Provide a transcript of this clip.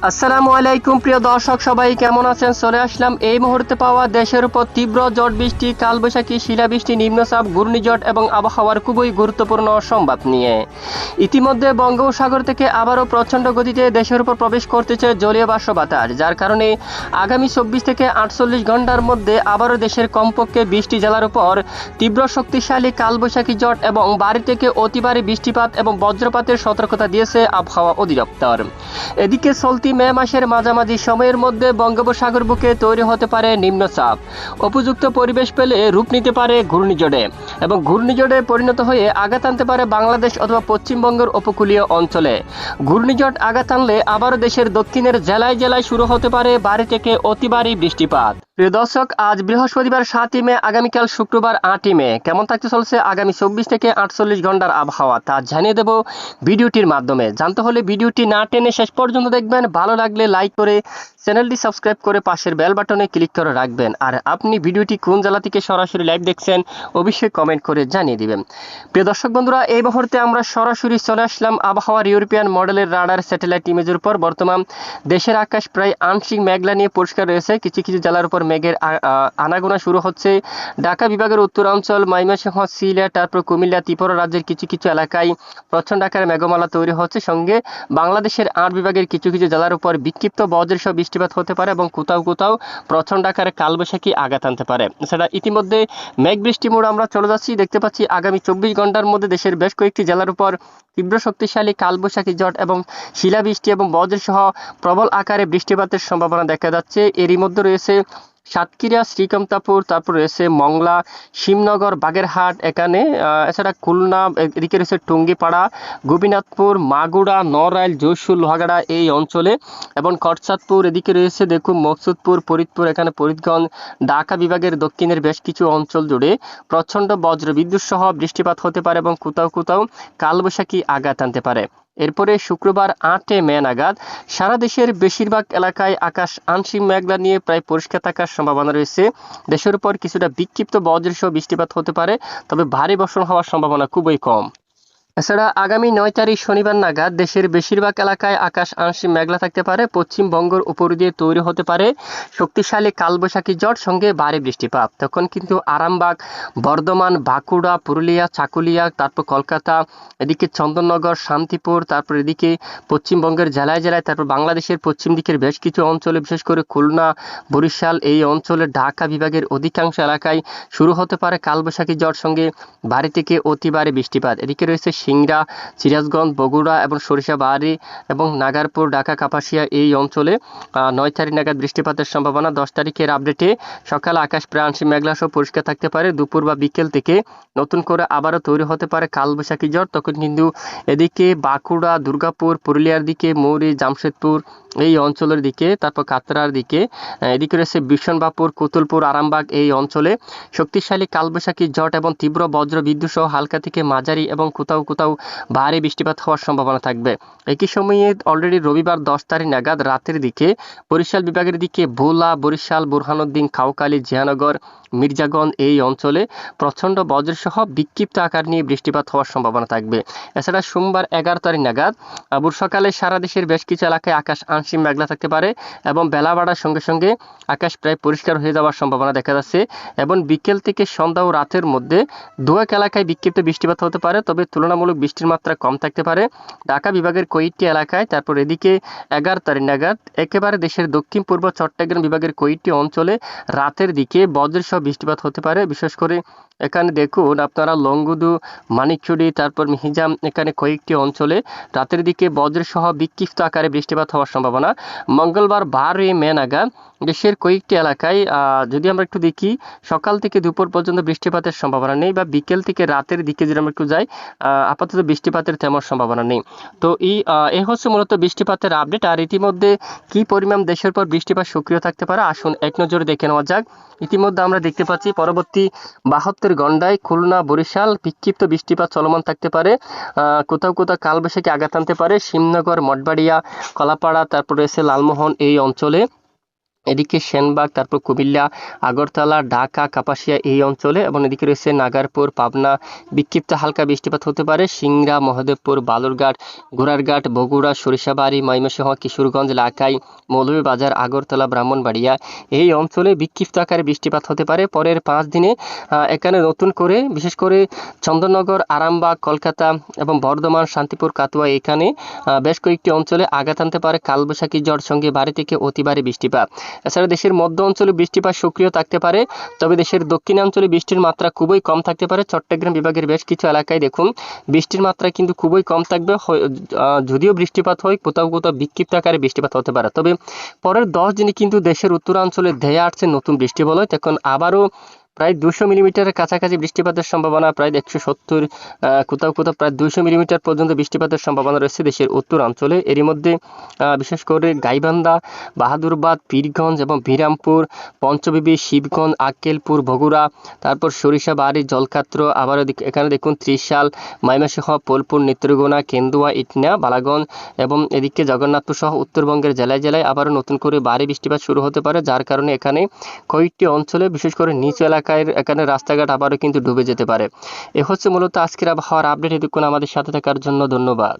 আসসালামু আলাইকুম প্রিয় দর্শক, সবাই কেমন আছেন? চলে আসলাম এই মুহূর্তে পাওয়া দেশের উপর তীব্র ঝড় বৃষ্টি, কালবৈশাখী, শিলাবৃষ্টি, নিম্নচাপ, ঘূর্ণিঝড় এবং আবহাওয়ার খুবই গুরুত্বপূর্ণ সংবাদ নিয়ে। ইতিমধ্যে বঙ্গোপসাগর থেকে আবারও প্রচণ্ড গতিতে দেশের উপর প্রবেশ করতেছে জলীয় বাষ্প বাতাস, যার কারণে আগামী 24 থেকে 48 ঘন্টার মধ্যে আবারও দেশের কমপক্ষে 20টি জেলার উপর তীব্র শক্তিশালী কালবৈশাখী ঝড় এবং ভারী থেকে অতি ভারী বৃষ্টিপাত এবং বজ্রপাতের সতর্কতা দিয়েছে আবহাওয়া অধিদপ্তর। এদিকে চলতি মে মাসের মাঝামাঝি সময়ের মধ্যে বঙ্গোপসাগর বুকে তৈরি হতে পারে নিম্নচাপ। উপযুক্ত পরিবেশ পেলে রূপ নিতে পারে ঘূর্ণিঝড়ে এবং ঘূর্ণিঝড়ে পরিণত হয়ে আঘাত আনতে পারে বাংলাদেশ অথবা পশ্চিমবঙ্গের উপকূলীয় অঞ্চলে। ঘূর্ণিঝড় আঘাত আনলে আবারও দেশের দক্ষিণের জেলায় জেলায় শুরু হতে পারে ভারী থেকে অতি ভারী বৃষ্টিপাত। প্রিয় দর্শক, আজ বৃহস্পতিবার 7ই মে, আগামীকাল শুক্রবার 8ই মে কেমন থাকতে চলছে আগামী 24 থেকে 48 ঘন্টার আবহাওয়া তা জানিয়ে দেব ভিডিওটির মাধ্যমে। জানতে হলে ভিডিওটি না টেনে শেষ পর্যন্ত দেখবেন। ভালো লাগলে লাইক করে চ্যানেলটি সাবস্ক্রাইব করে পাশের বেল বাটনে ক্লিক করে রাখবেন। আর আপনি ভিডিওটি কোন জেলা থেকে সরাসরি লাইভ দেখছেন অবশ্যই কমেন্ট করে জানিয়ে দিবেন। প্রিয় দর্শক বন্ধুরা, এই মুহূর্তে আমরা সরাসরি চলে আসলাম আবহাওয়ার ইউরোপিয়ান মডেলের রাডার স্যাটেলাইট ইমেজের উপর। বর্তমান দেশের আকাশ প্রায় আংশিক মেঘলা নিয়ে পরিষ্কার রয়েছে। কিছু কিছু জেলার উপর মেঘের আনাগোনা শুরু হচ্ছে। ঢাকা বিভাগের উত্তরাঞ্চল, ময়মনসিংহ, সিলেট, তারপর কুমিল্লা, ত্রিপুরা রাজ্যের কিছু কিছু এলাকায় প্রচণ্ড আকারে মেঘমালা তৈরি হচ্ছে। সঙ্গে বাংলাদেশের 8 বিভাগের কিছু কিছু জেলার উপর বিক্ষিপ্ত বজ্রসহ বৃষ্টিপাত হতে পারে এবং কোথাও কোথাও প্রচণ্ড আকারে কালবৈশাখী আঘাত আনতে পারে। এছাড়া ইতিমধ্যে মেঘ বৃষ্টি মোড় আমরা চলে যাচ্ছি। দেখতে পাচ্ছি আগামী 24 ঘন্টার মধ্যে দেশের বেশ কয়েকটি জেলার উপর তীব্র শক্তিশালী কালবৈশাখী ঝড় এবং শিলাবৃষ্টি এবং বজ্রসহ প্রবল আকারে বৃষ্টিপাতের সম্ভাবনা দেখা যাচ্ছে। এরই মধ্যে রয়েছে সাতক্ষীরা, শ্রীকান্তাপুর, তারপর রয়েছে মংলা, শিবনগর, বাগেরহাট এখানে, এছাড়া খুলনা, এদিকে রয়েছে টুঙ্গিপাড়া, গোপীনাথপুর, মাগুরা, নড়াইল, যশোর, লোহাগাড়া এই অঞ্চলে এবং কটচাঁদপুর, এদিকে রয়েছে দেখুন মকসুদপুর, ফরিদপুর, এখানে ফরিদগঞ্জ, ঢাকা বিভাগের দক্ষিণের বেশ কিছু অঞ্চল জুড়ে প্রচণ্ড বজ্রবিদ্যুৎ সহ বৃষ্টিপাত হতে পারে এবং কোথাও কোথাও কালবৈশাখী আঘাত আনতে পারে। এরপরে শুক্রবার 8 মে নাগাদ সারা দেশের বেশিরভাগ এলাকায় আকাশ আংশিক মেঘলা নিয়ে প্রায় পরিষ্কার থাকার সম্ভাবনা রয়েছে। দেশের উপর কিছুটা বিক্ষিপ্ত বজ্রসহ বৃষ্টিপাত হতে পারে, তবে ভারী বর্ষণ হওয়ার সম্ভাবনা খুবই কম। এছাড়া আগামী 9 তারিখ শনিবার নাগাদ দেশের বেশিরভাগ এলাকায় আকাশ আংশিক মেঘলা থাকতে পারে। পশ্চিমবঙ্গের উপর দিয়ে তৈরি হতে পারে শক্তিশালী কালবৈশাখী ঝড় সঙ্গে ভারী বৃষ্টিপাত। তখন কিন্তু আরামবাগ, বর্ধমান, বাঁকুড়া, পুরুলিয়া, চাকুলিয়া, তারপর কলকাতা, এদিকে চন্দননগর, শান্তিপুর, তারপর এদিকে পশ্চিমবঙ্গের জেলায় জেলায়, তারপর বাংলাদেশের পশ্চিম দিকের বেশ কিছু অঞ্চলে, বিশেষ করে খুলনা, বরিশাল এই অঞ্চলে, ঢাকা বিভাগের অধিকাংশ এলাকায় শুরু হতে পারে কালবৈশাখী ঝড় সঙ্গে ভারী থেকে অতি ভারী বৃষ্টিপাত। এদিকে রয়েছে সিংড়া, সিরাজগঞ্জ, বগুড়া এবং সরিষাবাড়ি এবং নাগারপুর, ঢাকা, কাপাসিয়া এই অঞ্চলে 9 তারিখ নাগাদ বৃষ্টিপাতের সম্ভাবনা। 10 তারিখের আপডেটে সকালে আকাশ প্রায় আংশিক মেঘলা সহ পরিষ্কার থাকতে পারে। দুপুর বা বিকেল থেকে নতুন করে আবারও তৈরি হতে পারে কালবৈশাখী ঝড়। তখন কিন্তু এদিকে বাঁকুড়া, দুর্গাপুর, পুরুলিয়ার দিকে, মৌরি, জামশেদপুর এই অঞ্চলের দিকে, তারপর কাতরার দিকে, এদিকে রয়েছে বিশনবাপুর, কুতুলপুর, আরামবাগ এই অঞ্চলে শক্তিশালী কালবৈশাখী ঝড় এবং তীব্র বজ্র বিদ্যুৎ সহ হালকা থেকে মাঝারি এবং কোথাও কোথাও ভারী বৃষ্টিপাত হওয়ার সম্ভাবনা থাকবে। একই সময়ে অলরেডি রবিবার 10 তারিখ নাগাদ রাতের দিকে বরিশাল বিভাগের দিকে ভোলা, বরিশাল, বুরহানুদ্দিন, খাউখালী, জিয়ানগর, মির্জাগঞ্জ এই অঞ্চলে প্রচণ্ড বজ্রসহ বিক্ষিপ্ত আকার নিয়ে বৃষ্টিপাত হওয়ার সম্ভাবনা থাকবে। এছাড়া সোমবার 11 তারিখ নাগাদ ভোর সকালে সারা দেশের বেশ কিছু এলাকায় আকাশ আংশিক মেঘলা থাকতে পারে এবং বেলা বাড়ার সঙ্গে সঙ্গে আকাশ প্রায় পরিষ্কার হয়ে যাওয়ার সম্ভাবনা দেখা যাচ্ছে এবং বিকেল থেকে সন্ধ্যা ও রাতের মধ্যে দু এক এলাকায় বিক্ষিপ্ত বৃষ্টিপাত হতে পারে, তবে তুলনামূলক বৃষ্টির মাত্রা কম থাকতে পারে ঢাকা বিভাগের কয়েকটি এলাকায়। তারপর এদিকে 11 তারিখ নাগাদ একেবারে দেশের দক্ষিণ পূর্ব চট্টগ্রাম বিভাগের কয়েকটি অঞ্চলে রাতের দিকে বজ্রসহ বৃষ্টিপাত হতে পারে। বিশেষ করে এখানে দেখুন আপনারা লংগুদু, মানিকচুরি, তারপর মিহিজাম এখানে কয়েকটি অঞ্চলে রাতের দিকে বজ্রসহ বিক্ষিপ্ত আকারে বৃষ্টিপাত হওয়ার সম্ভাবনা। মঙ্গলবার 12 মে নাগাদ দেশের কয়েকটি এলাকায় যদি আমরা একটু দেখি সকাল থেকে দুপুর পর্যন্ত বৃষ্টিপাতের সম্ভাবনা নেই, বা বিকেল থেকে রাতের দিকে যদি আমরা একটু যাই আপাতত বৃষ্টিপাতের তেমন সম্ভাবনা নেই। তো এই হচ্ছে মূলত বৃষ্টিপাতের আপডেট। আর ইতিমধ্যে কি পরিমাণ দেশের পর বৃষ্টিপাত সক্রিয় থাকতে পারে আসুন এক নজরে দেখে নেওয়া যাক। ইতিমধ্যে আমরা দেখতে পাচ্ছি পরবর্তী 72 ঘন্টায় খুলনা, বরিশাল বিক্ষিপ্ত বৃষ্টিপাত চলমান থাকতে পারে। কোথাও কোথাও কালবৈশাখী আঘাত আনতে পারে শিবনগর, মঠবাড়িয়া, কলাপাড়া, তারপর রয়েছে লালমোহন এই অঞ্চলে। এদিকে সেনবাগ, তারপর কুমিল্লা, আগরতলা, ঢাকা, কাপাসিয়া এই অঞ্চলে, এবং এদিকে রয়েছে নাগারপুর, পাবনা বিক্ষিপ্ত হালকা বৃষ্টিপাত হতে পারে। সিংড়া, মহদেবপুর, বালুরঘাট, ঘোড়ারঘাট, বগুড়া, সরিষাবাড়ি, ময়মনসিংহ, কিশোরগঞ্জ, লাখাই, মৌলভীবাজার, আগরতলা, ব্রাহ্মণবাড়িয়া এই অঞ্চলে বিক্ষিপ্ত আকারে বৃষ্টিপাত হতে পারে। পরের 5 দিনে এখানে নতুন করে বিশেষ করে চন্দননগর, আরামবাগ, কলকাতা এবং বর্ধমান, শান্তিপুর, কাতুয়া এখানে বেশ কয়েকটি অঞ্চলে আঘাত আনতে পারে কালবৈশাখী ঝড়, সঙ্গে ভারী থেকে অতি ভারী বৃষ্টিপাত। এছাড়া দেশের মধ্য অঞ্চলে বৃষ্টিপাত সক্রিয় থাকতে পারে, তবে দেশের দক্ষিণাঞ্চলে বৃষ্টির মাত্রা খুবই কম থাকতে পারে। চট্টগ্রাম বিভাগের বেশ কিছু এলাকায় দেখুন বৃষ্টির মাত্রা কিন্তু খুবই কম থাকবে। যদিও বৃষ্টিপাত হয়, কোথাও কোথাও বিক্ষিপ্ত আকারে বৃষ্টিপাত হতে পারে। তবে পরের 10 দিনে কিন্তু দেশের উত্তরাঞ্চলে ধেয়ে আসছে নতুন বৃষ্টি বলয়, তখন আবারও প্রায় 200 মিলিমিটারের কাছাকাছি বৃষ্টিপাতের সম্ভাবনা, প্রায় 170, কোথাও কোথাও প্রায় 200 মিলিমিটার পর্যন্ত বৃষ্টিপাতের সম্ভাবনা রয়েছে দেশের উত্তরাঞ্চলে। এরই মধ্যে বিশেষ করে গাইবান্ধা, বাহাদুরবাদ, পীরগঞ্জ এবং বিরামপুর, পঞ্চবিবি, শিবগঞ্জ, আক্কেলপুর, বগুড়া, তারপর সরিষাবাড়ি, জলকাত্র, আবার এখানে দেখুন ত্রিশাল, ময়মনসিংহ, পোলপুর, নেত্রকোনা, কেন্দুয়া, ইটনা, বালাগঞ্জ এবং এদিকে জগন্নাথপুর সহ উত্তরবঙ্গের জেলায় জেলায় আবারও নতুন করে ভারী বৃষ্টিপাত শুরু হতে পারে, যার কারণে এখানে কয়েকটি অঞ্চলে বিশেষ করে নিচু এলাকায় এখানে রাস্তাঘাট আবারও কিন্তু ডুবে যেতে পারে। এ হচ্ছে মূলত আজকের আবহাওয়ার আপডেট। এতক্ষণ আমাদের সাথে থাকার জন্য ধন্যবাদ।